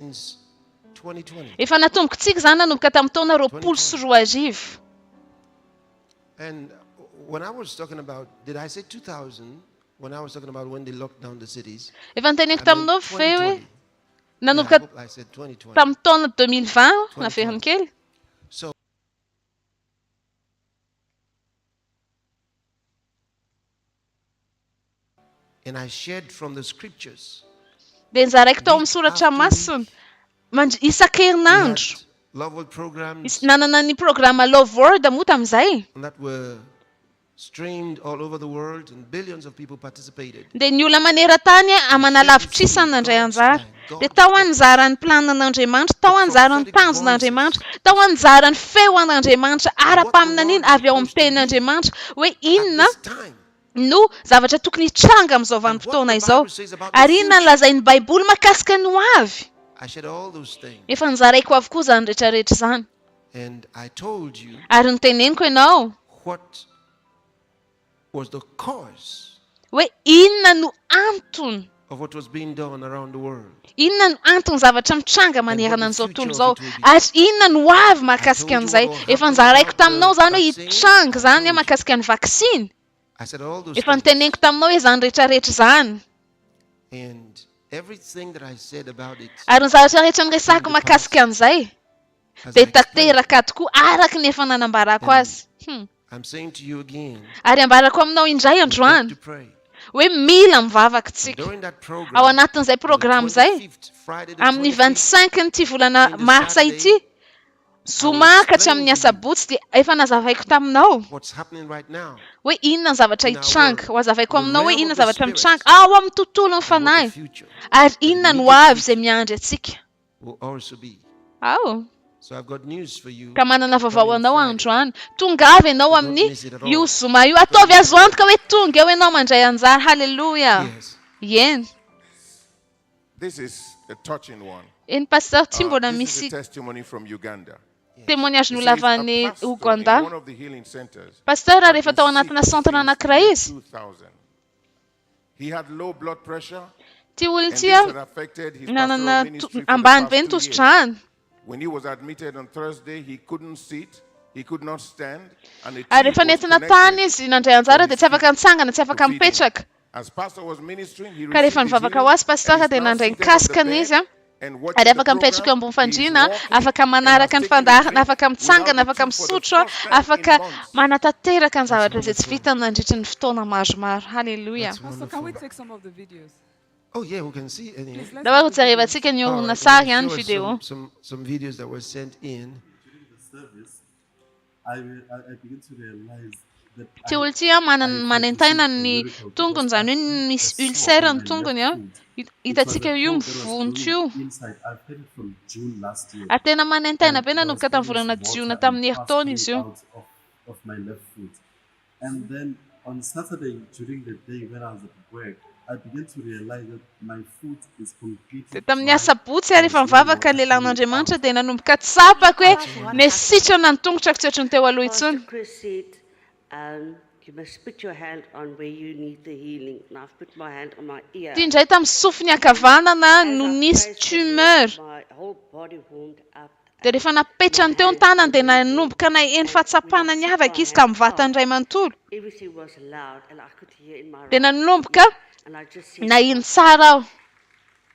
since 2020. Efa natombokontsika zany nanomboka tamin'ny taona 2020. And when I was talking about, did I say 2000? When I was talking about when they locked down the cities, Efa niteneniko taminao fe hoe 2020. Yeah, I nanomboka hope I said 2020. tamin'ny taona 2020 na feriny kely. So, and I shared from the scriptures. Dia nizaraiko tao amin'ny soratra masina isan-kerinandro. Love World programs Nanana ny programa Love World moa tamin'izay. that were streamed all over the world and billions of people participated. Dia ny olona maneran-tany amanalavitrisany nandray anjara. Dia tao anjara ny planan'Andriamanitra, tao anjara ny tanjon'Andriamanitra, tao anjara ny feon'Andriamanitra ara-paminaniny avy ao amin'ny tenin'Andriamanitra hoe inona no zavatra tokony hitranga amin'izao vanim-potoana izao. Ary inona no lazain'ny Baiboly mahakasika ny ho avy. I shared all those things. Efa nizaraiko avokoa zany rehetrarehetra zany. And I told you Ary niteneniko ianao what was the cause hoe inona no antony, of what was being done around the world. inona no antony zavatra mitranga manerana an'izao tontolo izao, ary inona no avy mahakasika an'izay. Efa nizaraiko taminao zany hoe hitranga zany mahakasika ny vaksiny. I said all those Efa things. niteneniko taminao hoe zany rehetrarehetra zany. And everything that I said about it, Ary ny zavatra rehetra niresahako mahakasika an'izay as dia I explained, tanteraka tokoa araky ny efa nanambarako azy. I'm saying to you again, Ary ambarako aminao indray we've got androany to pray. hoe mila mivavaka tsika. During that program, Ao anatin'izay programa izay, 25th, Friday the amin'ny 25th, 25 ny volana martsa ity, zoma ka hatramin'ny asabotsy, dia efa nazavaiko taminao what's happening right now, hoe inona ny zavatra hitranga. Ho azavaiko aminao hoe inona ny zavatra Spirit, mitranga ao amin'ny tontolo ny and what fanahy, the future ary inona no avy izay miandry atsika. will also be. Ao, So I've got news for you. ka manana vaovao coming anao Friday. androany. Tonga avy ianao Don't amin'ny miss it at all. io zoma io. Ataovy azo antoka hoe tonga eo ianao mandray anjara. Halleluja. Yes. Ien. This is a touching one. Eny pasteur ty mbola This is a misy testimony from Uganda. témoignage It no says a lavany pastor in Uganda. one of the healing centers Pasteur had rehefa been tao sick anatina centre since anankiray izy. 2000. He had low blood pressure, Ty olo and ty this had affected his nanana pastoral ministry for the ambany past be ny 2 years. tosidràny. When he was admitted on Thursday, he couldn't sit, he could not stand, and a Ary tube rehefa was nentina tany connected. izy nandray anjara dia tsy afaka mitsangana, tsy afaka mipetraka. As pastor was ministering, he Ka rehefa received his nivavaka ho healing, azy pasteur and he's dia now nandray seated on the nikasikana bed izy a. and Ary watching the afaka mipetraka program. ambony He is fandriana, walking afaka and has manaraka ny taken the fandaharana, drink afaka mitsangana, without afaka the tube for the misotro, first time in afaka months. manatanteraka ny zavatra izay tsy vitany nandritra ny fotoana maromaro. Halleluja. That's Pastor, can we wonderful. take some of the videos? Oh yeah, we can see anyway. Please, let's Dabar have the videos. hojarevantsika ny All orona right, sary we'll ihany show us video. some videos that were sent in. Service, I begin to realize that Ty olo ty a manentaina ny tongony, zany hoe misy ulcère ny tongony a. Hitantsika io mivonto io. inside. I've had it from June last year. Ary tena manentaina be And there nanomboka was tamin'ny volana almost jiona water tamin'ny herintaona passed izy io. out of my left foot. And then on Saturday during the day when I was at work, I began to realize that my foot is completely Dia tamin'ny dry. asabotsy ary rehefa mivavaka ny lehilahin'Andriamanitra dia nanomboka tsapako hoe mesitrana ny tongotrako tsy ohatrany teo aloha intsony. Pastor Chris said, you must put your hand on where you need the healing. And I've put my hand on my ear. Ty indray tamin'ny sofiny ankavanana no As I nisy praised the tumeur. Lord, my whole body warmed up. Dia rehefa napetrany teo ny tanany dia nanomboka naheno fahatsapana ny avaka izy ka mivata indray manontolo. Everything was loud, and I could hear in my Dia right nanomboka ear. And I just said, nahino tsara aho.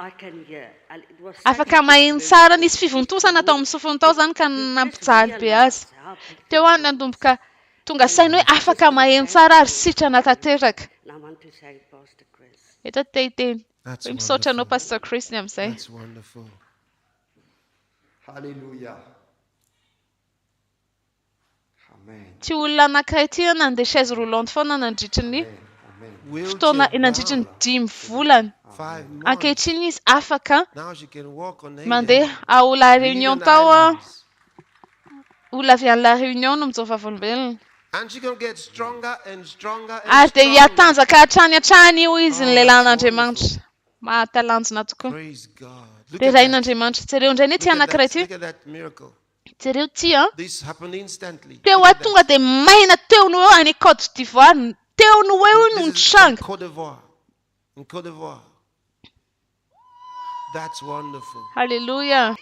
I can hear. And it was such Afaka a mahino difference. tsara, nisy fivontosana tao amin'ny sofiny tao zany ka nampijaly be azy. Teo any nanomboka tonga sainy hoe afaka maheno tsara ary sitrana tanteraka. And I want to thank Pastor Chris. Eto teny That's hoe misaotra anao wonderful. pasteur Chris ny amin'izay. That's wonderful. Hallelujah. Amen. Ty olona anankiray ty nandeha chaise roulante foana nandritry ny Amen. fotoana Wheelchair nandritry ny bound. 5 volana. 5 months. Ankehitriny izy afaka Now she can walk on mandeha ao La Réunion tao a. Olona avy any La Réunion no mijova volombelona. And she can get stronger and stronger and Ary dia stronger. hiatanjaka hatrany io izy ny lehilahin'Andriamanitra. Mahatalanjona tokoa. Praise God. Look Dia at that. rain'Andriamanitra. Jereo indray ny ty Look at anankiray that. ty. Look at that miracle. Jereo ty a. This happened instantly. Teo Look a at that. tonga dia maina teo no eo any Côte d'Ivoire. Teo no eo no This is from nitranga. Côte d'Ivoire. In Côte d'Ivoire. That's wonderful. Halleluja.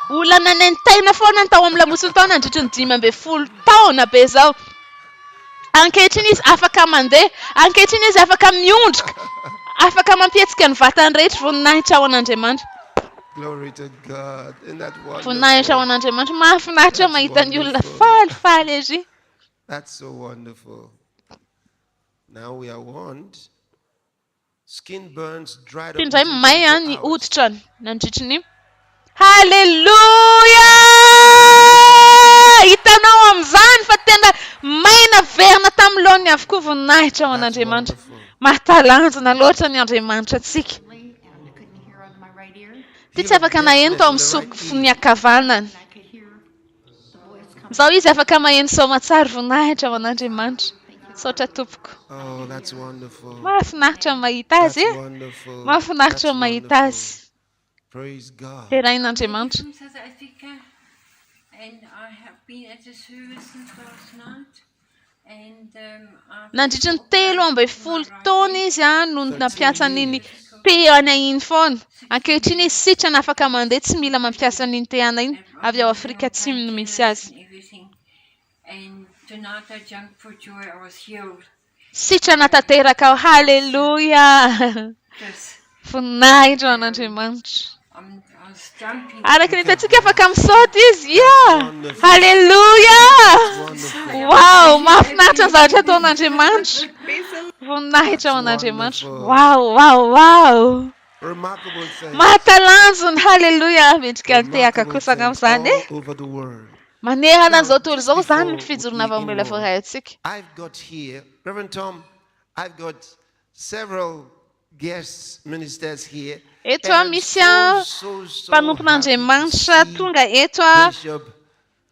Olana nenitaina foana ny tao amin'ny lamosiny taona nandritra ny 15 taona be zao. Ankehitriny izy afaka mandeha, ankehitriny izy afaka miondrika, afaka mampietsika ny vatany rehetra voninahitra ao an'Andriamanitra. Glory to God. Isn't that Voninahitra ao wonderful? an'Andriamanitra mahafinaritra mahita ny olona falifaly ery. That's so wonderful. Now we are warned. Skin burns dried up. Indray within may 24 ny hours. hoditra nandritra ny. Halleluja! Hitanao amin'izany fa tena maina verina tamin'ny laony avokoa voninahitra ao an'Andriamanitra. Mahatalanjona loatra ny Andriamanitra antsika. I couldn't hear on my right ear. Ty tsy afaka maheno tao amin'ny sofiny ankavanana. I could hear the voice come. Zao izy afaka maheno soamatsara voninahitra ao an'Andriamanitra. Saotra tompoko. Oh, that's wonderful. Mahafinaritra mahita That's azy. wonderful. Mahafinaritra That's mahita wonderful. azy. Praise God. Terahin'Andriamanitra. From South Africa, and I have been at the service since last night. And I've Nandritra ny 13 taona izy no nampiasa n'iny peana iny foana. Ankehitriny izy sitrana afaka mandeha tsy mila mampiasa n'iny peana iny. Avy ao Afrika Atsimo no misy azy. and everything. And tonight I jumped for joy. I was healed. Sitrana tanteraka ao. Halleluja! Yes, Voninahitra ao an'Andriamanitra. I was jumping. Araka ny hitantsika afaka misaoty izy. Yeah! Halleluja! Wonderful. Wow! Mahafinaritra ny zavatra ataon'Andriamanitra. Voninahitra ao an'Andriamanitra. Wow! Wow! Wow! Remarkable things. Mahatalanjona. Halleluja! Mendrika ny tehaka kosa amin'izany. All over the world. Manerana an'izao tontolo izao zany ny fijorona avy amin'ny lafora antsika. I've got here, Reverend Tom, I've got several guest ministers here. Eto And I'm misy a so mpanompon'Andriamanitra happy to see tonga eto a. Bishop.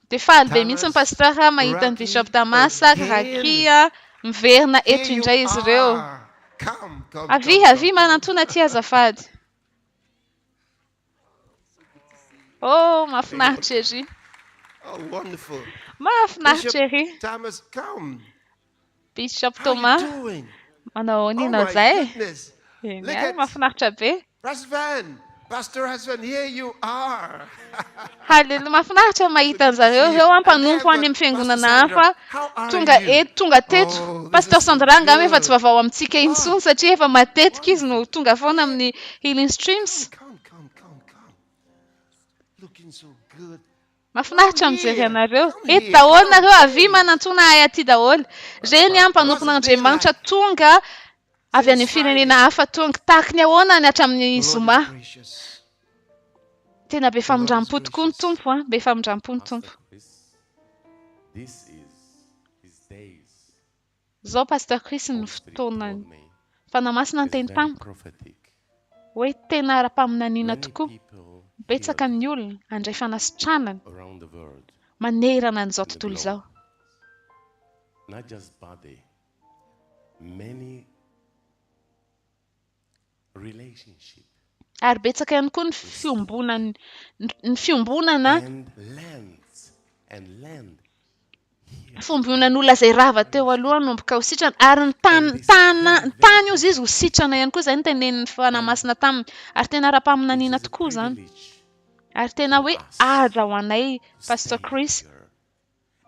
Dia faly be mihitsy ny pastora mahita ny Bishop Tamasa, Rakia, miverina eto Here you indray izy ireo. are. Come. Avy manantona aty azafady. Oh, mahafinaritra ery. Oh, wonderful. Mahafinaritra ery. Bishop Thomas, come. Bishop How Thomas, you doing? manao Oh anina my zay? goodness. Eny Look ay, at mahafinaritra be. Pastor Rasvan, here you are. Haleluya, mahafinaritra mahita an'zareo eo ampanompo any amin'ny fiangonana hafa. Tonga teto. Pastor Sandra angamba efa tsy vavao amintsika intsony satria efa matetika izy no tonga foana amin'ny Healing Streams. Come. Looking so good. Mahafinaritra mijery anareo. Eto daholo nareo avy manantona ahy aty daholo. Reny mpanompon'Andriamanitra tonga avy any amin'ny firenena hafa tonga tahaka ny ahoana ny hatramin'ny zoma. Lord is gracious. Tena be famindrampo tokoa ny tompo a. Be famindrampo ny tompo. This is his days. Zao Pastor Chris ny fotoanany. Fa namasina ny teny tamiko Prophetic. hoe tena ara-paminaniana Many tokoa. people Betsaka ny olona andray fanasitranana around the world, manerana an'izao tontolo izao. not just body, many relationship Ary betsaka ihany koa ny fiombonana and land. fiombonan'olona izay rava teo aloha nomboka ho sitrana ary ny tany ozy izy ho sitrana ihany koa izay ny tenenin'ny fanamasina taminy ary tena ara-paminaniana tokoa zany. Ary tena hoe aja ho anay Pastor Chris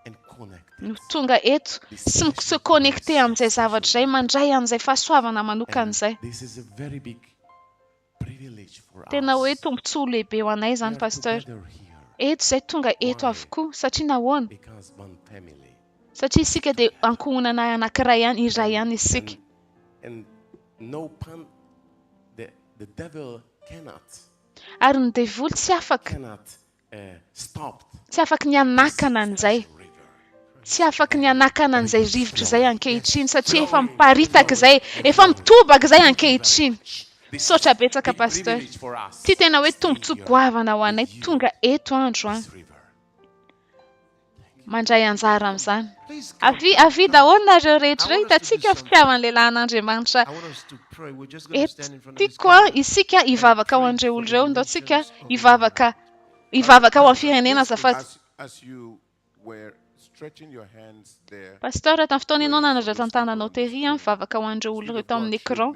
And connect. no tonga eto sy se connecté amin'izay zavatra izay mandray an'izay fahasoavana manokana izay. This is a very big privilege for us. Tena hoe tombontsoa lehibe ho anay We zany are Pastor. together here Eto izay tonga eto avokoa satria nahoana? because one family. Satria isika dia ankohonana anankiray ihany, iray ihany isika. And no pan, the devil cannot Ary ny devoly tsy afaka stop tsy afaka ny anakana an'izay. Tsy afaka ny anakana an'izay rivotra izay ankehitriny satria efa miparitaka izay, efa mitobaka izay ankehitriny. Saotra betsaka Pastor. Ty tena hoe tombontsoa goavana ho anay tonga eto andro any. Mandray anjara amin'izany. Avy daholo nareo rehetra hitantsika fitiavan'ny lehilahin'Andriamanitra. I want us to pray. We're just going to stand in front of this Tiako a isika hivavaka ho an'ireo olon'ireo, ndaontsika hivavaka ho amin'ny firenena azafady. As you were stretching your hands there, Pasteur, tamin'ny fotoana ianao nanadra tantananao tery mivavaka ho an'ireo olona ireo tao amin'ny écran.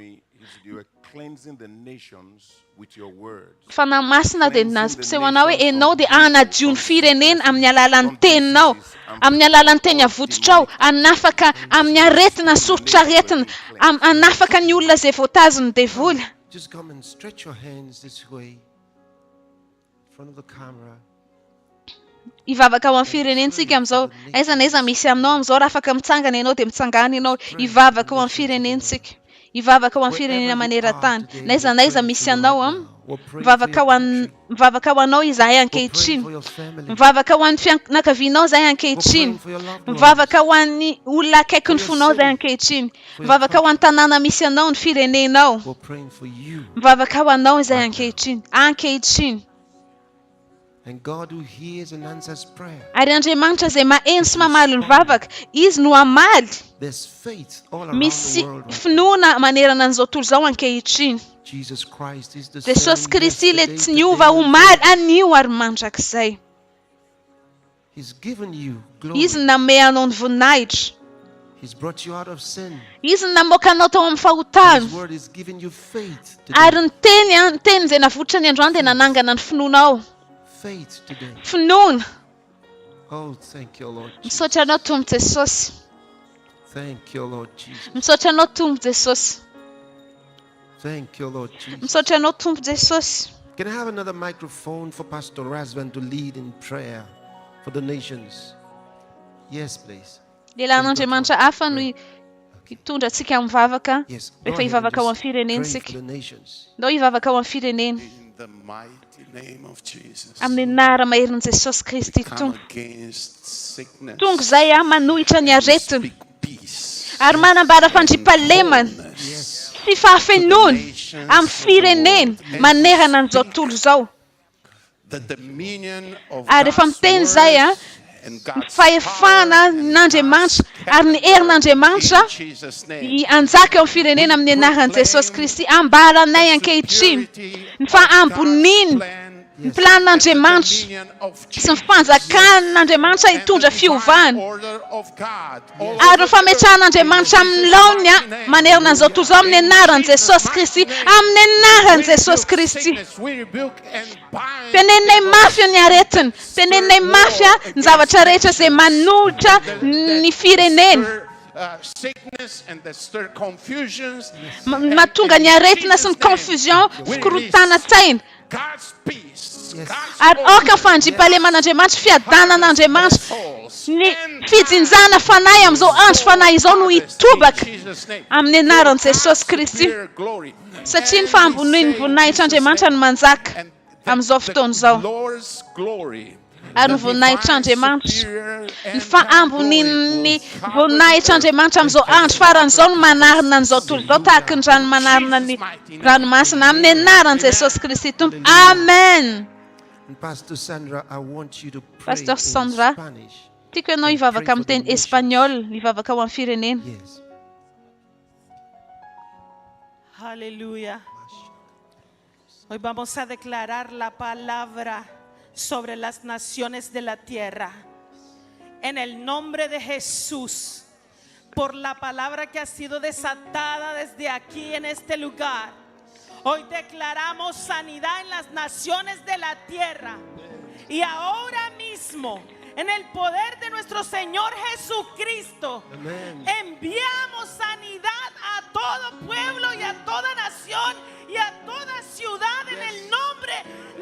You are cleansing the nations with your words. Fanamasina dia nazipiseho anao hoe enao dia anadio ny firenena amin'ny alalan'ny teninao, amin'ny alalan'ny teny avototrao, anafaka amin'ny aretina, soritra aretina, anafaka ny olona izay voatazony devoly. Just come and stretch your hands this way in front of the camera. Ivavaka ao amin'ny firenentsika amin'izao, aiza na aiza misy aminao amin'izao, raha afaka mitsangana ianao dia mitsangana ianao, ivavaka ao amin'ny firenentsika. Ivavaka ao amin'ny firenena maneran-tany, na aiza misy anao, mivavaka ho anao izahay ankehitriny, mivavaka ho an'ny fianakavianao izahay ankehitriny, mivavaka ho an'ny olona akaiky ny fonao izahay ankehitriny, mivavaka ho an'ny tanàna misy anao ny firenenao, mivavaka ho anao izahay ankehitriny. And God who hears and answers prayer. Ary Andriamanitra izay maheno sy mamaly ny vavaka, izy no amaly. There's faith all around Misy the world. finoana manerana an'izao tontolo izao ankehitriny. Jesus Christ is the Jesosy same Kristy ilay yesterday, tsy today, niova and omaly forever. anio ary mandrakizay. He's given you glory. Izy nanome anao ny voninahitra. He's brought you out of sin. Izy namoaka anao tao amin'ny His fahotana. word is giving you faith Ary today. ny teny izay navotra ny Androany dia nanangana ny finoanao. Faith today. Finoana. Oh, thank you, Lord Jesus. Misaotra anao Tompo Jesosy. Thank you, Lord Jesus. Misaotra anao Tompo Jesosy. Thank you, Lord Jesus. Misaotra anao Tompo Jesosy. Can I have another microphone for Pastor Razvan to lead in prayer for the nations? Yes, please. Lehilahin'Andriamanitra hafa no hitondra antsika amin'ny vavaka. Yes. Go Rehefa ahead and hivavaka ao amin'ny just pray for firenentsika. the nations. Ndao hivavaka ao amin'ny firenena. In the mighty name of Jesus. Amin'ny anara maherin' Jesosy Kristy Come Tompo. against sickness. Tonga izay manohitra ny aretina. Speak peace. Ary manambara fandriampahalemana Yes. sy fahafenoana amin'ny firenena manerana an'izao tontolo izao. The dominion of Ary rehefa God's miteny izay word and ny God's fahefana n'Andriamanitra ary ny herin'Andriamanitra in Jesus' name. anjaka eo amin'ny firenena amin'ny anaran'i Jesosy Kristy ambaranay ankehitriny ny fahamboniny ny planin'Andriamanitra sy ny fanjakan'Andriamanitra hitondra fiovana ary ny fametrahan'Andriamanitra amin'ny laony manerana an'izao tontolo izao amin'ny anaran'i Jesosy Kristy, amin'ny anaran'i Jesosy Kristy. Tenenay mafia ny aretina, tenenay mafia ny zavatra rehetra izay manohitra ny firenena. Sickness and the stir confusions. Mahatonga ny aretina sy ny confusion, fikorotana-tsaina. God's peace. Yes. Ary aoka ny fandriam-pahaleman'Andriamanitra, fiadanan'Andriamanitra, ny fijinjana fanahy amin'izao andro fanahy izao no hitobaka amin'ny anaran'i Jesosy Kristy. Satria ny fahamboniny voninahitr'Andriamanitra no manjaka amin'izao fotoana izao. Ary ny voninahitr'Andriamanitra, ny fahamboniny voninahitr'Andriamanitra amin'izao andro faran'izao no manarina an'izao tontolo izao tahaka ny rano manarina ny ranomasina amin'ny anaran'i Jesosy Kristy Tompo. Amen. And Pastor Sandra, I want you to pray Pastor in Sandra. Spanish. Tiako ianao hivavaka amin'ny teny Espanol, hivavaka ao amin'ny firenena. Yes. Aleluya. Hoy vamos a declarar la palabra sobre las naciones de la tierra. En el nombre de Jesús, por la palabra que ha sido desatada desde aquí en este lugar, hoy declaramos sanidad en las naciones de la tierra. Y ahora mismo, en el poder de nuestro Señor Jesucristo, Amen. enviamos sanidad a todo pueblo y a toda nación y a toda ciudad en el nombre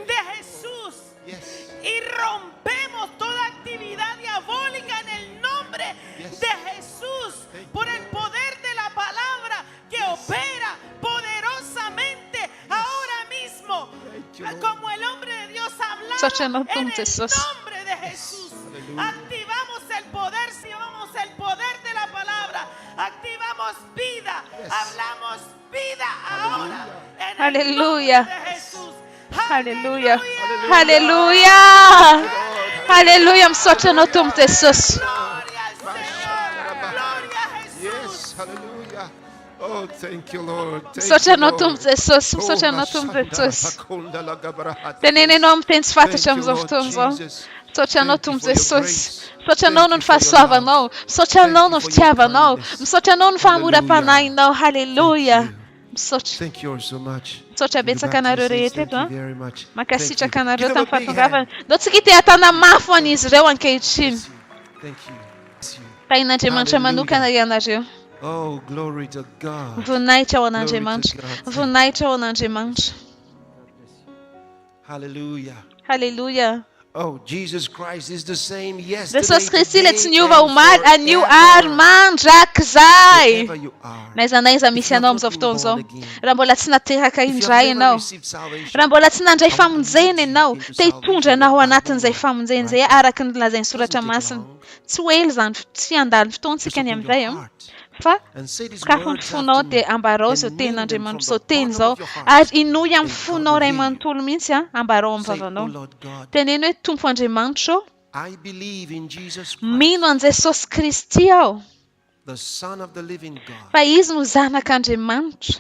de Jesús. Yes. Y rompemos toda actividad diabólica en el nombre Yes. de Jesús, por el poder de la palabra que opera poderosamente ahora mismo, Thank you, Lord. como el hombre de Dios hablaba Sacando en el Jesús. nombre de Jesús. Activamos el poder, activamos el poder de la palabra, activamos vida, hablamos vida ahora en el Aleluya. nombre de Jesús. Aleluya. Aleluya. Aleluya. Misaotra anao Tompo Jesosy. Gloria al Señor, gloria a Jesús. Yes, hallelujah. Oh, thank you, Lord. Thank Misaotra you, anao Lord. Tompo Jesosy. Misaotra anao Tompo Jesosy. Tenenenao amin'ny teny tsy fantatra amin'izao fotoana izao. Misaotra anao Tompo Jesosy. Misaotra anao no ny fahasoavanao. Misaotra anao no ny fitiavanao. Misaotra anao no fahamoram-panahinao. Haleluya. Misaotra. Thank you all so much. Misaotra betsaka anareo rehetra eto Thank a. you very much. Mankasitraka Thank you. anareo Give them tamin'ny a big fahatongavana. hand. Ndao tsika ity hatana mafy ho an'izy ireo ankehitriny. Bless you. Thank you. Bless you. Tahin'Andriamanitra manokana Hallelujah. ianareo. Oh, glory to God. Voninahitra ho Glory to an'Andriamanitra. God. Voninahitra ho an'Andriamanitra. Hallelujah. Haleluya. Oh, Jesus Christ is the same yesterday, Jesosy Kristy ilay tsy today, niova and omaly anio forever. ary mandrakizay. Wherever you are. Na iza If misy you have anao not amin'izao been fotoana izao. born again, Raha mbola tsy nateraka if you have indray never ianao. received salvation, Raha mbola tsy nandray I want to famonjena lead you ianao, into te hitondra salvation, anao the anatin'izay Bible famonjena right izay now. araka ny lazain'ny soratra Doesn't take masina. long. Tsy hoe ely zany, tsy andalo fotoantsika Just ny open your amin'izay. heart Fa and say these kafony words fonao after dia me ambarao and izao mean them tenin'Andriamanitra from izao the teny bottom izao of your heart. ary inoy amin'ny And God fonao will ray hear you. manontolo mihitsy ambarao amin'ny Say, oh vavanao. Lord God, Teneny hoe Tompo Andriamanitra ô, I believe in Jesus mino Christ, an Jesosy Kristy aho the Son of the living God. fa izy no zanak'Andriamanitra.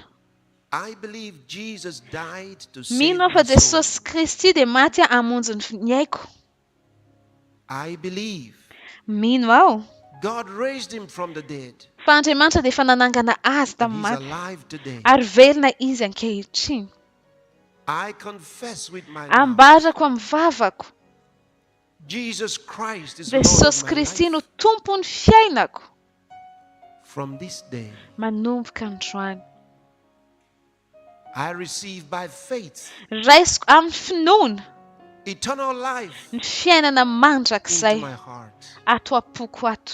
I believe Jesus died to Mino save aho fa my soul. Jesosy Kristy dia maty hamonjy ny aiko. I believe Mino aho God raised him from the dead. fa Andriamanitra dia efa nanangana azy And tamin'ny he's maty alive today. ary velona izy ankehitriny. I confess with my mouth. Ambarako amin'ny vavako Jesus Christ is Lord Jesosy of my Kristy no life. tompon'ny fiainako From this day, manomboka androany. I receive by faith Raisiko amin'ny finoana eternal life ny fiainana into mandrakizay my heart. ato am-poko ato.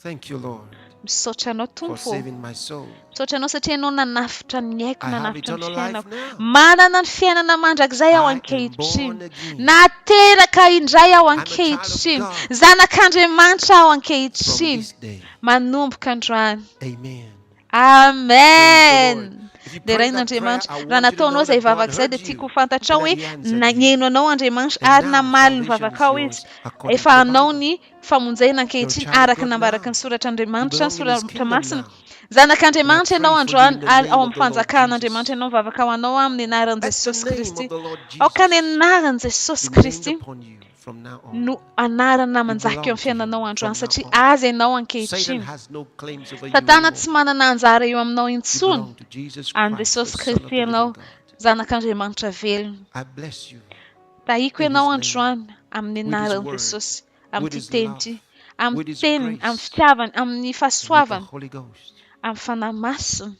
Thank you, Lord, Misaotra anao for Tompo. saving my soul. Misaotra anao satria ianao nanafitra ny aiko, I have nanafitra ny eternal life fiainako. now. Manana ny fiainana mandrakizay aho I am ankehitriny. born again. Nateraka indray aho I'm a child of ankehitriny. God. Zanak'Andriamanitra aho From ankehitriny. this day, Manomboka androany. amen. Amen. If you Dia pray rain'Andriamanitra, that prayer, I raha want you to nataonao know izay that God vavaka izay dia heard tiako you. ho fantatra And hoe that he answered nagneno anao Andriamanitra And ary now namaly ny salvation vavakao is izy. yours according Efa to the anao Bible. ny famonjena ankehitriny You're a child of araka God ny nambaraka now. ny soratran'Andriamanitra, You belong in his soratra kingdom masina. now. Zanak'Andriamanitra And I ianao pray for you androany in the ary name ao of amin'ny the Lord fanjakan'Andriamanitra Jesus. ianao vavaka ho anao amin'ny anaran'i Let the Jesosy name Kristy. of the Lord Ao ka ny Jesus anaran'i Jesosy be named Kristy upon you from now on. no anarana manjaka eo belong amin'ny to him fiainanao from androany satria now on. azy ianao Satan ankehitriny. has no claims over you Satana anymore. tsy manana anjara eo aminao You intsony. belong to Jesus Any Christ, Jesosy the Son of Kristy the living ianao, God. zanak'Andriamanitra velona. I bless you Tahiko in ianao his name, androany amin'ny with his anaran'i word, Jesosy, with amin'ny his teny love, ity, with amin'ny his teniny, amin'ny grace, fitiavany, amin'ny and with the fahasoavany, Holy Ghost. amin'ny fanahy masina.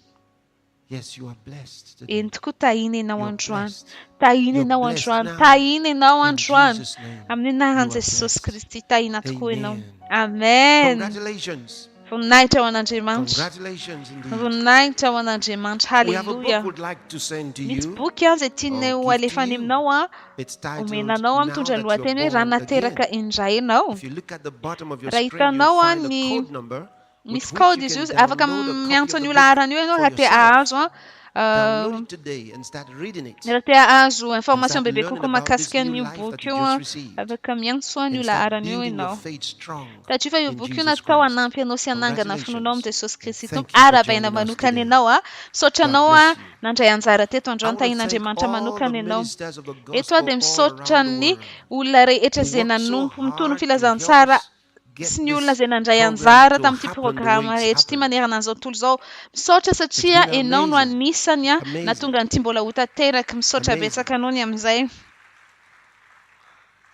Yes, you are blessed today. Eny tokoa tahina ianao You are androany. blessed. Tahina You're ianao blessed androany. now. Tahina ianao In androany. Jesus' name, Amin'ny you anaran'i are Jesosy blessed. Kristy tahina tokoa ianao. Amen. Amen. Congratulations. Voninahitra ho an'Andriamanitra. Congratulations indeed. Voninahitra ho an'Andriamanitra. We have a book Haleluya. we'd like to send to Misy you boky an izay tianay or ho give to alefany you. aminao a. It's titled Omenanao a Now mitondra That lohateny You're hoe raha Born nateraka Again. indray ianao. If you look at the bottom of your Raha screen, you'll hitanao a find a ny code number with misy which code you izy can io afaka download a copy miantso of the an'io book laharana io ianao for raha te yourself. ahazo Download it today and start reading it. raha te ahazo And information start bebe learning kokoa about this mahakasika new an'io life boky that you io just a received. afaka miantso an'io And start laharana io building your ianao. faith strong Satria fa io in boky io Jesus natao Christ. hanampy anao sy hanangana finoanao amin'ny Congratulations. Jesosy Kristy. Thank Tompo you for arabaina joining us manokana today. ianao a. Saotra God anao bless a you. nandray anjara teto I androany want to thank tahin'Andriamanitra all the manokana ianao. ministers of the Eto a gospel dia all misaotra around the ny world olona rehetra who izay worked so nanompo mitono hard to filazantsara help us get sy ny olona this izay nandray program anjara to tamin'ity happen the way programa it's rehetra ity happened. manerana an'izao tontolo izao. Misaotra It's satria been ianao no amazing. anisany a Amazing. natonga n'ity mbola ho tanteraky. Misaotra Amazing. betsaka anao ny amin'izay.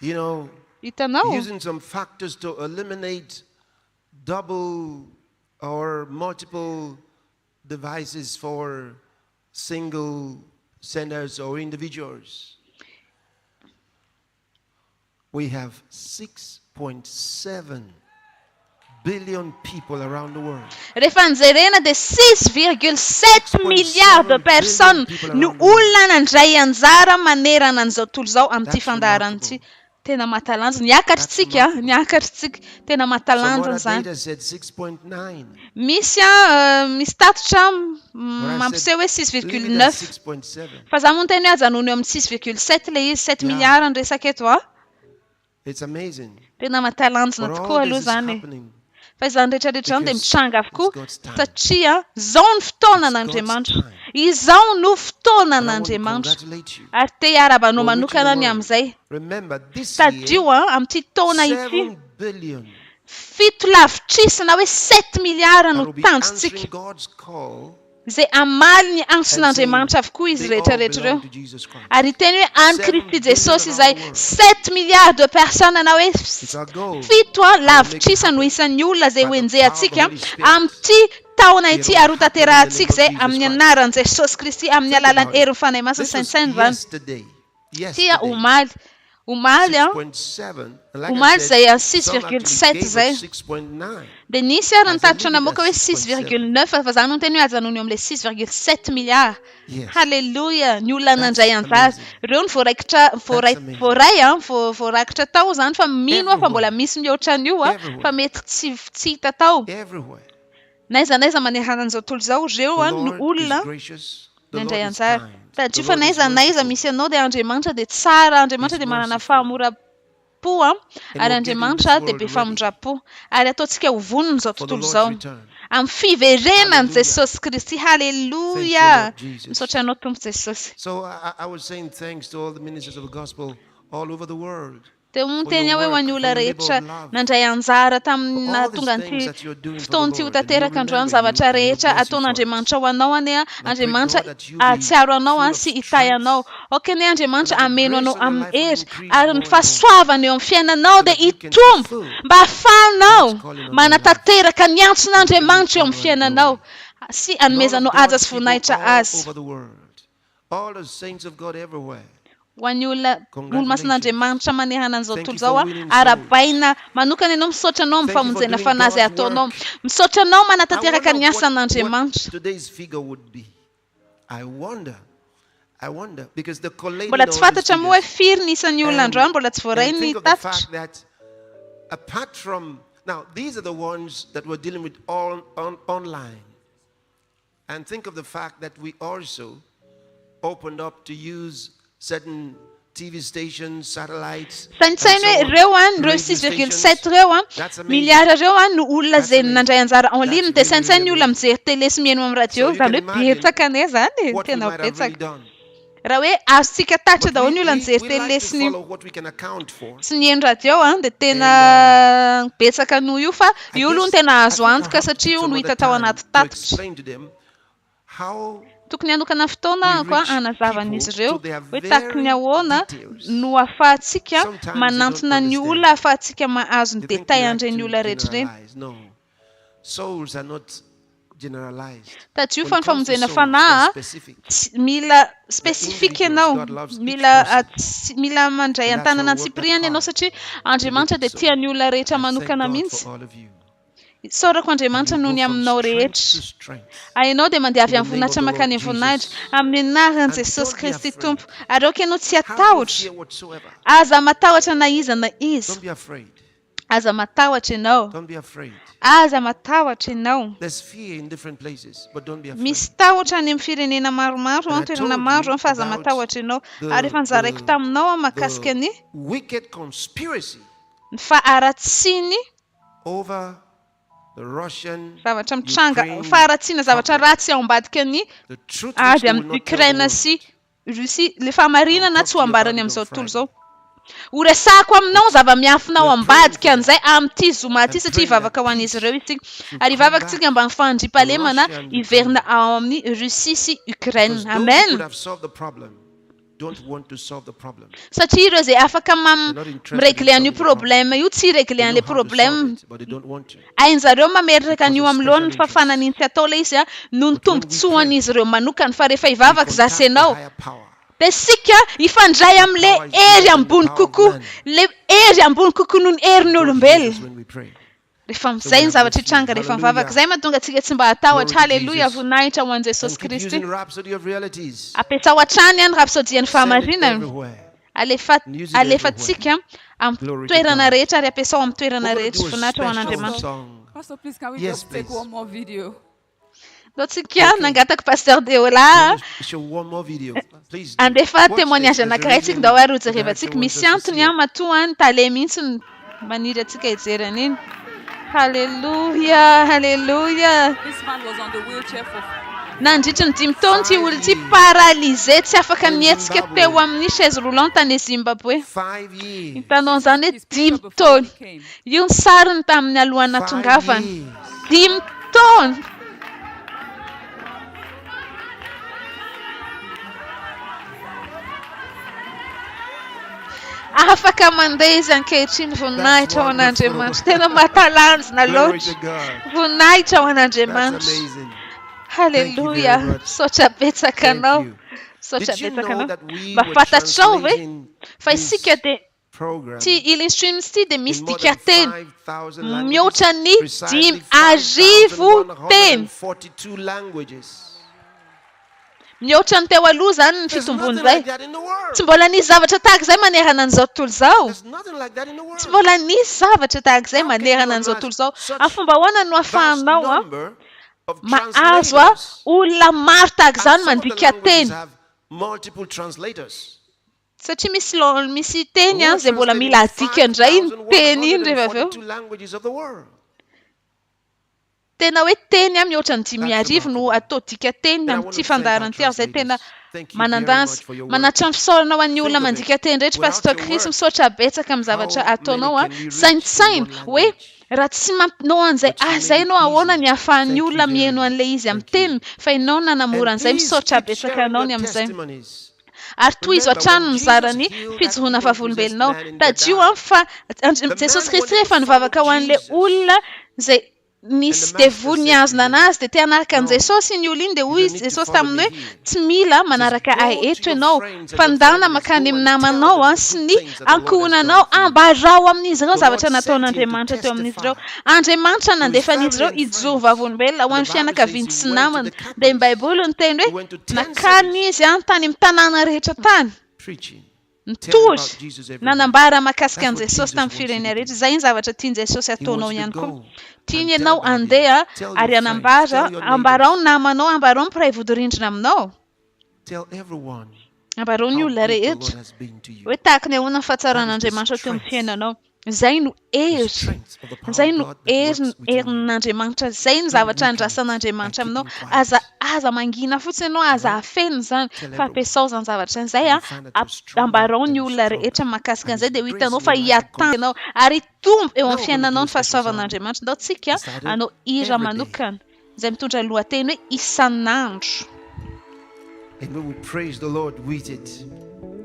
You know, Hitanao? using some factors to eliminate double or multiple devices for single senders or individuals. We have 6.7 billion people around the world. Rehefa nijerena dia 6,7 milliards de personnes no olona nandray anjara manerana an'izao tontolo izao amin'ity That's fandaharana ity. remarkable. Tena mahatalanjona. Niakatritsika, remarkable. niakatritsika. Tena Some mahatalanjona other izany. data said 6.9. Misy misy tatotra mampiseho hoe Leave it at 6,9. 6.7. Fa za moa ny teny hoe ajanony eo amin'ny 6,7 le izy, 7 Yeah. milliards ny resaka eto a. It's amazing. Tena mahatalanjona But tokoa all aloha this is izany. happening Fa izany rehetrarehetra izany dia because mitranga avokoa it's God's time. satria izao ny fotoana It's n'Andriamanitra. God's time. Izao no fotoana And I want to n'Andriamanitra. congratulate you Ary te hiarabanao for reaching the manokana ny word. amin'izay. Remember, this year, Tadio amin'ity taona ity 7 billion fito lavitrisy na hoe 7 milliards that no will be tanjontsika. answering God's call zay amaly ny antson'Andriamanitra avokoa izy they all rehetrarehetra belong ireo. to Jesus Christ. Ary teny hoe any 7 Kristy billion Jesosy around izay the world. 7 milliards de personnes na hoe It's our goal. fito make it lavitra no happen isan'ny olona zay by the hoenjeha power of the antsika Holy Spirit. amin'ity taona It ity will aro happen in the tanterahantsika name zay of Jesus amin'ny Christ. anaran'i Jesosy Kristy amin'ny Think alalan'ny about it. herin'ny fanahy masina This was saintsany zany. yesterday. Tia Yesterday. omaly 6.7. And like I omaly said, zay some actually 6,7 gave us zay 6.9. dia nisy ary As I nitatitra leave it namoaka at hoe 6,9 fa zany no teny hoe ajanony amin'ilay 6,7 milliards. Yes. Halleluja, ny olona That's nandray anjara amazing. ireo ny voarakitra tao zany fa mino aho fa mbola Everywhere. misy mihoatra an'io Everywhere. fa mety tsy hita tao. Everywhere. Naiza manehanana an'izao tontolo izao ireo The ny Lord olona is gracious. The Lord nandray is anjara. kind. Tadrio The fa Lord is naiza merciful. misy anao dia Andriamanitra dia tsara, Andriamanitra dia manana merciful. fahamoram-po And ary we're getting Andriamanitra this dia be world ready famondrapo ary ataontsika ho vonona izao for the tontolo Lord's izao return. amin'ny fiverenan'i Hallelujah. Jesosy Kristy. Thank you, Halleluja. Lord Jesus. Misaotra anao Tompo Jesosy. So I was saying thanks to all the ministers of the gospel all over the world. Teo miteny hoe ho an'ny olona for your labor rehetra of love. nandray anjara tamin'ny For all these tonga things an'ity that you're doing for the fotoana ity ho Lord, and tanteraka you androany remember zavatra you, and you rehetra bless you ataon'Andriamanitra ho anao ane pray Andriamanitra God that you be ahatsiaro anao full of sy hitay anao. Okay ne Andriamanitra and that the ameno anao grace on your amin'ny life will hery increase ary more ny and fahasoavana eo amin'ny fiainanao so dia that you can hitombo fulfill mba ahafahanao God's calling on your manatanteraka ny antson'Andriamanitra eo amin'ny Honor and fiainanao sy Lord anomezanao of aja God's sy people voninahitra all azy. over the world, all the saints of God everywhere. Ho an'ny olona olo-masin'Andriamanitra manehana an'izao Thank tontolo you izao for winning arabaina manokana ianao misaotra anao amin'ny Thank you for famonjena doing fanazy God's ataonao, work. misaotra anao I manatanteraka ny wonder asan'Andriamanitra. what today's figure would be. I wonder because the collating Mbola all tsy these fantatra moa hoe figures. firy ny isan'ny olona androany, mbola tsy voaray And ny think of the tatitra. fact that apart from now, these are the ones that we're dealing with all online. And think of the fact that we also opened up to use certain TV stations, satellites, and so Sainsainy hoe on, ireo ireo radio 6,7 stations. ireo That's amazing. miliara ireo no olona That's zay amazing. nandray anjara en ligne That's dia really, sainsainy really olona amazing. mijery tele sy mihaino amin'ny radio So you zany can hoe imagine betsaka ane zany what we tena might have really betsaka. done. Raha hoe azontsika tatra But daholo ny olona we mijery like tele to sy ny follow what we can account for. sy ny haino radio dia tena betsaka noho io fa I io aloha no guess- tena I azo think I'll antoka have to take satria io some no other hita tao time anaty to tatitra. explain to them how Tokony hanokana fotoana we koa reach anazavan'izy people ireo to their hoe tahaka ny very ahoana details. no ahafahantsika Sometimes they manantona don't ny understand. olona ahafahantsika mahazo ny they think detay we like andreny to olona rehetra ireny. generalize. No. Souls are not generalized. Tadrio When fa it ny comes to famonjena souls, fanahy they're specific. mila spesifika individuals, ianao, God loves each mila mandray And that's an-tanana why ny we work sipiriany that ianao hard satria Andriamanitra it dia so. tian'ny olona rehetra I thank manokana God mihitsy. for all of you. Saorako And Andriamanitra you noho go ny from aminao strength rehetra. to strength. Hainao dia mandeha avy In amin'ny the name of voninahitra the makany Lord amin'ny voninahitra Jesus. amin'ny anaran'i And Jesosy don't be Kristy afraid. Tompo. Ary aoka ianao tsy Have no hatahotra. fear whatsoever. Aza matahotra na iza na iza. Don't be afraid. Aza matahotra ianao. Don't be afraid. Aza matahotra ianao. There's fear in different places, but don't be afraid. Misy tahotra any amin'ny firenena maromaro, And I toerana told maro you fa aza about matahotra ianao. the- Ary efa nizaraiko taminao mahakasika ny The wicked conspiracy faharatsiny over the Russian, zavatra mitranga Ukraine faharatsiana zavatra conflict. ratsy ao ambadika ny The truth which avy they will amin'ny not tell the Ukraine world. sy Russia. Le fahamarinana I'll tsy talk ho to you about ambarany it on amin'izao tontolo Friday. izao. Horesahako aminao zava-miafinao We're ambadika praying for an'izay amin'ity zoma ity And satria praying hivavaka that ho an'izy ireo peace isika. should Ary come hivavaka tsika back mba ny fandriam-pahalemana to Russia and hiverina ao amin'ny Russia sy Ukraine. Because those who could Amen. have solved the problem don't want to solve the problem. Satria ireo izay afaka They're not interested in miregle an'io solving the problem. problème io tsy iregle They know an'ilay how to solve problème. it, but they don't want to. Hainjareo mametraka an'io Because of amin'loha ny special fafanany tsy atao ilay izy no ny But when we tombotsoan'izy ireo manokany fa rehefa We hivavaka contact zasy the ianao higher power. dia sika hifandray amin'ilay power is hery bigger than ambony the power of kokoa. man. Le hery ambony kokoa noho ny herin'ny God olombelona. hears us when we pray. Rehefa we amin'izay ny have zavatra no fear. hitranga rehefa Hallelujah. mivavaka izay mahatonga antsika tsy mba hatahotra. Glory to Halleluja, Jesus. voninahitra ho an'i And Jesosy keep Kristy. using rhapsody of realities. Apetsao hatrany any rapsodian'ny Send it fahamarinana. everywhere. Alefa-tsika amin'ny Glory to toerana God. rehetra ary ampiasao amin'ny toerana We're going rehetra. to do a Voninahitra ho special an'Andriamanitra. song. Pastor, please, can we Yes, just take please. one more video? Ndotsika nangataka Pasteur You Deola. want to show one more video. Please. do. Andefa Watch témoignage this. There's a anankiray tsika reason dao ary ho the jerevantsika. director wants Misy us to antony see it. matoa ny tale mihitsy ny maniry atsika hijery an'iny. Halleluja, halleluja. This man was on the wheelchair for Nandritra ny 5 taona ity olo ity paralysé tsy afaka nietsika teo amin'ny chaise roulante any Zimbabwe. 5 years. Hitanao izany hoe his picture 5 before taona. he came. Io ny sariny tamin'ny alohan'ny 5 natongavany. years. 5 taona. afaka mandeha izy ankehitriny voninahitra ao an'Andriamanitra. Tena mahatalanjona Glory loatra. to God. Voninahitra ao That's an'Andriamanitra. amazing. Halleluja. very much. Misaotra betsaka Thank anao. you. Misaotra Did you betsaka know anao. that we Mba were fantatrao ve translating fa this isika dia program ty Healing Streams ty dia misy in more than dikateny 5,000 mihoatra languages, ny precisely 5,000 teny. 5,142 languages. Mihoatra ny teo aloha zany ny There's fitombony nothing zay. like that in the world. Tsy mbola nisy zavatra tahaka izay manerana an'izao tontolo izao. There's nothing like that in the world. Tsy mbola nisy zavatra tahaka izay How can manerana you an'izao amass tontolo izao. such Amin'ny fomba ahoana no vast ahafahanao number of mahazo translators? olona maro tahaka And izany some of the mandika languages teny. have multiple translators. Satria misy teny Who izay mbola translated mila adika indray ny teny iny rehefa avy eo. 5,142 languages of the world. Tena hoe teny mihoatra ny 5,000 no remarkable. atao dika teny And I want amin'ity to thank our fandaharan'ity ary izay tena translators. Thank you very manandansy much for your work. manatra ny fisaorana ho an'ny olona Think of mandika it. teny rehetra. Without Pastor your Chris work, misaotra betsaka amin'ny zavatra how ataonao many can we reach saintsainy in one hoe language? raha tsy mampinao an'izay But you made izay it ianao ahoana easy. ny ahafahan'ny Thank you olona very mihaino much. an'ilay izy amin'ny Thank you. teniny fa ianao nanamora And an'izay please misaotra keep betsaka sharing anao your ny amin'izay. testimonies. Ary toy izy Remember, hatrany when mizara Jesus ny healed fijoroana that fahavolombelonao. demon-possessed man in Tadio Gadara, fa the Jesosy man Kristy wanted rehefa to nivavaka ho follow an'ilay Jesus. olona izay nisy And the devoly master niazona said to him, anazy dia te hanaraka "No, an'i Jesosy iny olona iny dia you hoy don't need to Jesosy follow taminy me hoe here." tsy mila He says, manaraka "Go ahy to eto your ianao friends and your fandana families, makany go amin'ny and tell namanao them the sy good ny things that the Lord has ankohonanao done for you." ambarao amin'izy ireo The Lord zavatra sent him to nataon'Andriamanitra teo amin'izy ireo. testify Andriamanitra to his nandefan'izy ireo family and hijoro friends. vavolombelona ho And an'ny the Bible fianakaviany says sy he went to namany the dia ny capitals. Baiboly ny teny He hoe went to 10 nakany cities izy tany amin'ny tanàna rehetra tany preaching, telling nitory about Jesus everywhere. nanambara mahakasika That's an'i what Jesosy Jesus tamin'ny wants you to firenena do. rehetra. Izay ny zavatra tiany Jesosy He ataonao wants you ihany to koa. go Tiany and tell ianao about him. andeha Tell your ary friends, anambara tell your ambarao neighbors, ny namanao ambarao ny mpiray vodirindrina aminao tell everyone ambarao ny how olona good the rehetra Lord has been to you. hoe tahaka ny ahoana ny That fahatsaran'Andriamanitra is the teo amin'ny strength. fiainanao. Izay no The hery, strength of the power izay of no God that works within you. herin'Andriamanitra, izay ny Don't zavatra weaken it andrasan'Andriamanitra by aminao. keeping quiet. Aza mangina fotsiny ianao, aza Alright? afeno zany Tell fa everyone. ampiasao zany zavatra izay And you find that you're stronger ambarao ny and olona stronger. rehetra mahakasika And an'izay His dia ho grace hitanao in fa your life hiatanao ianao ary hitombo eo Now amin'ny we're going to fiainanao do ny a special song fahasoavan'Andriamanitra. Ndao tsika decided hanao hira every day. manokana izay mitondra lohateny hoe isan'andro. And we will praise the Lord with it.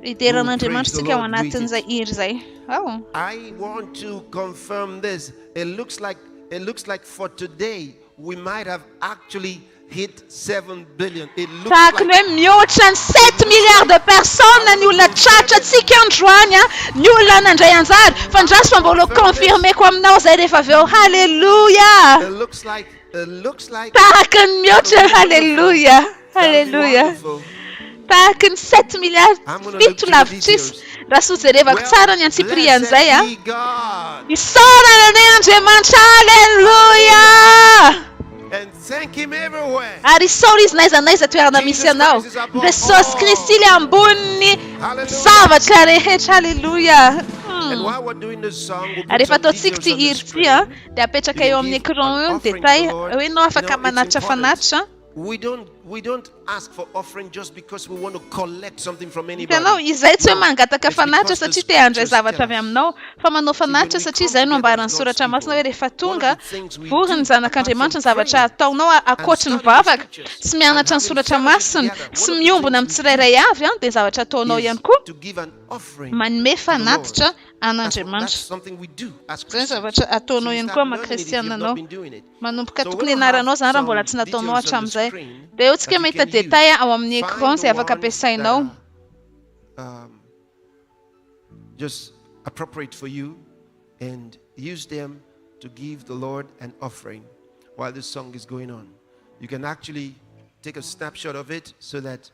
Hideran'Andriamanitra praise the tsika ao Lord with anatin'izay hira izay. I want to confirm this. It looks like for today we might have actually hit 7 billion. It looks Tahaka ny like hoe mihoatra ny 7 milliards de personnes ny olona tratratsika androany ny olona nandray anjara fa ndraso fa mbola confirmeko aminao zay rehefa avy eo. Halleluja. it looks like Tahaka ny mihoatra. Halleluja. Halleluja. wonderful. Tahaka ny 7 milliards I'm gonna look fito to the lavitrisy. details. Raha so jerevako tsara ny antsipirian'izay Blessed be God. isaorana ny Andriamanitra. Halleluja. And thank him everywhere. Ary isaora izy naiza naiza toerana misy ianao. Jesosy Kristy ilay ambony zavatra rehetra. Halleluja. And while we're doing this song, we'll Ary put efa some ataontsika details ty on the hira ty screen. dia apetraka You eo can amin'ny give écran an eo ny offering to détail the Lord. hoe ianao afaka You know, it's manatitra important. fanatitra. We don't ask for offering just because we want to collect something from anybody. Hitanao izay tsy hoe No, mangataka it's fanatitra because the satria te handray scriptures zavatra tell avy us. aminao fa manao fanatitra when we satria come izay no together ambarany as soratra God's masina hoe people, rehefa one of tonga the things we vory ny do, zanak'Andriamanitra ny apart from zavatra praying ataonao ankoatra ny and studying the vavaka scriptures sy mianatra and ny having soratra fellowship masina together, sy one of the miombona things amin'ny we tsirairay avy dia zavatra ataonao ihany koa to give an offering manome to the Lord. fanatitra That's an'Andriamanitra. something we do as Zay Christians. zavatra ataonao So you ihany start koa learning it if makristiana you've anao not been doing it. manomboka So tokony we'll ianaranao have zany raha mbola some tsy nataonao details on the hatramin'izay screen dia eo that tsika you mahita can use. détail ao amin'ny Find écran the izay afaka ones ampiasainao. that are, just appropriate for you and use them to give the Lord an offering while this song is going on. You can actually take a snapshot of it so that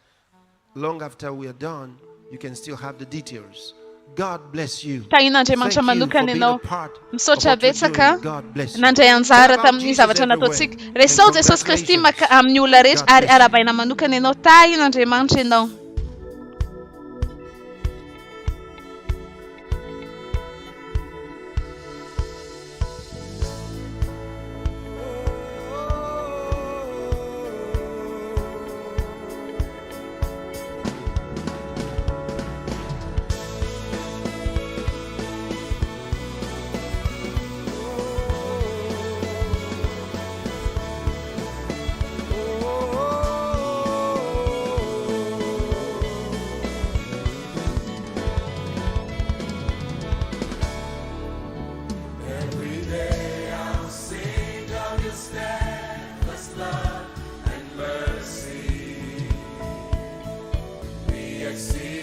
long after we are done, you can still have the details. God bless you. Tahin'Andriamanitra Thank you manokana for being ianao a part misaotra of what you're betsaka doing. God bless you. nandray anjara Tell about tamin'ny Jesus zavatra everywhere. nataontsika. And Resao Jesosy Kristy congratulations. amin'ny olona rehetra God ary bless you. arabaina manokana ianao. Tahin'Andriamanitra ianao. receive